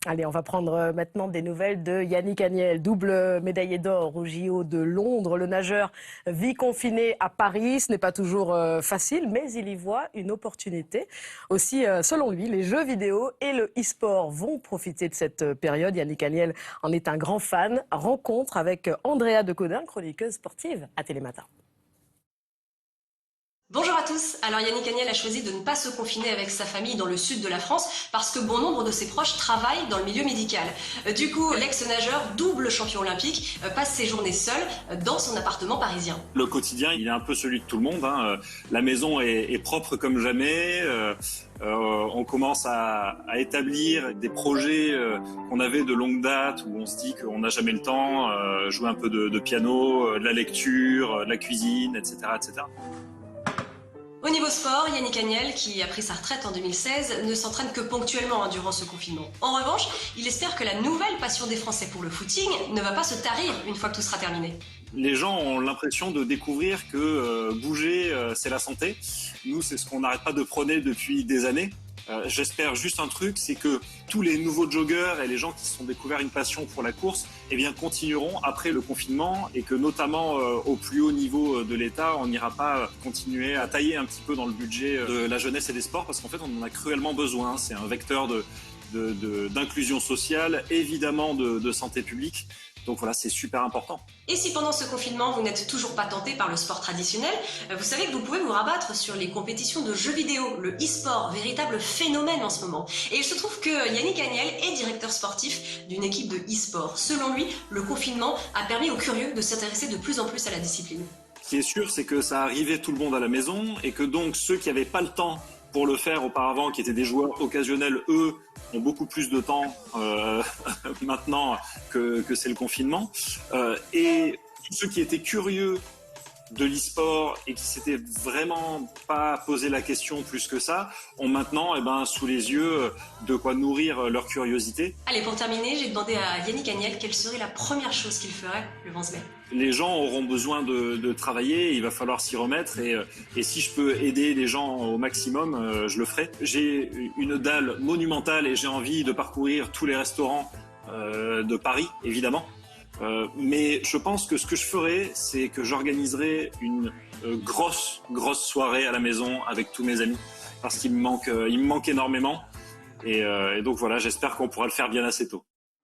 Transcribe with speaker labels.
Speaker 1: Allez, on va prendre maintenant des nouvelles de Yannick Agnel, double médaillé d'or au JO de Londres. Le nageur vit confiné à Paris. Ce n'est pas toujours facile, mais il y voit une opportunité. Aussi, selon lui, les jeux vidéo et le e-sport vont profiter de cette période. Yannick Agnel en est un grand fan. Rencontre avec Andrea Decodin, chroniqueuse sportive à Télématin.
Speaker 2: Bonjour à tous. Alors Yannick Agnel a choisi de ne pas se confiner avec sa famille dans le sud de la France parce que bon nombre de ses proches travaillent dans le milieu médical. Du coup, l'ex-nageur, double champion olympique, passe ses journées seul dans son appartement parisien.
Speaker 3: Le quotidien, il est un peu celui de tout le monde, hein. La maison est propre comme jamais. On commence à établir des projets qu'on avait de longue date où on se dit qu'on n'a jamais le temps, jouer un peu de piano, de la lecture, de la cuisine, etc., etc.
Speaker 2: Au niveau sport, Yannick Agnel, qui a pris sa retraite en 2016, ne s'entraîne que ponctuellement durant ce confinement. En revanche, il espère que la nouvelle passion des Français pour le footing ne va pas se tarir une fois que tout sera terminé.
Speaker 3: Les gens ont l'impression de découvrir que bouger, c'est la santé. Nous, c'est ce qu'on n'arrête pas de prôner depuis des années. J'espère juste un truc, c'est que tous les nouveaux joggeurs et les gens qui se sont découverts une passion pour la course, eh bien, continueront après le confinement et que notamment au plus haut niveau de l'État, on n'ira pas continuer à tailler un petit peu dans le budget de la jeunesse et des sports parce qu'en fait, on en a cruellement besoin. C'est un vecteur d'inclusion sociale, évidemment de santé publique. Donc voilà, c'est super important.
Speaker 2: Et si pendant ce confinement, vous n'êtes toujours pas tenté par le sport traditionnel, vous savez que vous pouvez vous rabattre sur les compétitions de jeux vidéo, le e-sport, véritable phénomène en ce moment. Et il se trouve que Yannick Agnel est directeur sportif d'une équipe de e-sport. Selon lui, le confinement a permis aux curieux de s'intéresser de plus en plus à la discipline.
Speaker 3: Ce qui est sûr, c'est que ça arrivait tout le monde à la maison et que donc ceux qui n'avaient pas le temps pour le faire auparavant, qui étaient des joueurs occasionnels, eux, ont beaucoup plus de temps maintenant que c'est le confinement. Et ceux qui étaient curieux de l'e-sport et qui s'étaient vraiment pas posé la question plus que ça, ont maintenant sous les yeux de quoi nourrir leur curiosité.
Speaker 2: Allez, pour terminer, j'ai demandé à Yannick Agnel quelle serait la première chose qu'il ferait le 11 mai.
Speaker 3: Les gens auront besoin de travailler, il va falloir s'y remettre et si je peux aider les gens au maximum, je le ferai. J'ai une dalle monumentale et j'ai envie de parcourir tous les restaurants de Paris, évidemment. Mais je pense que ce que je ferai, c'est que j'organiserai une grosse soirée à la maison avec tous mes amis parce qu'il me manque énormément et donc voilà, j'espère qu'on pourra le faire bien assez tôt.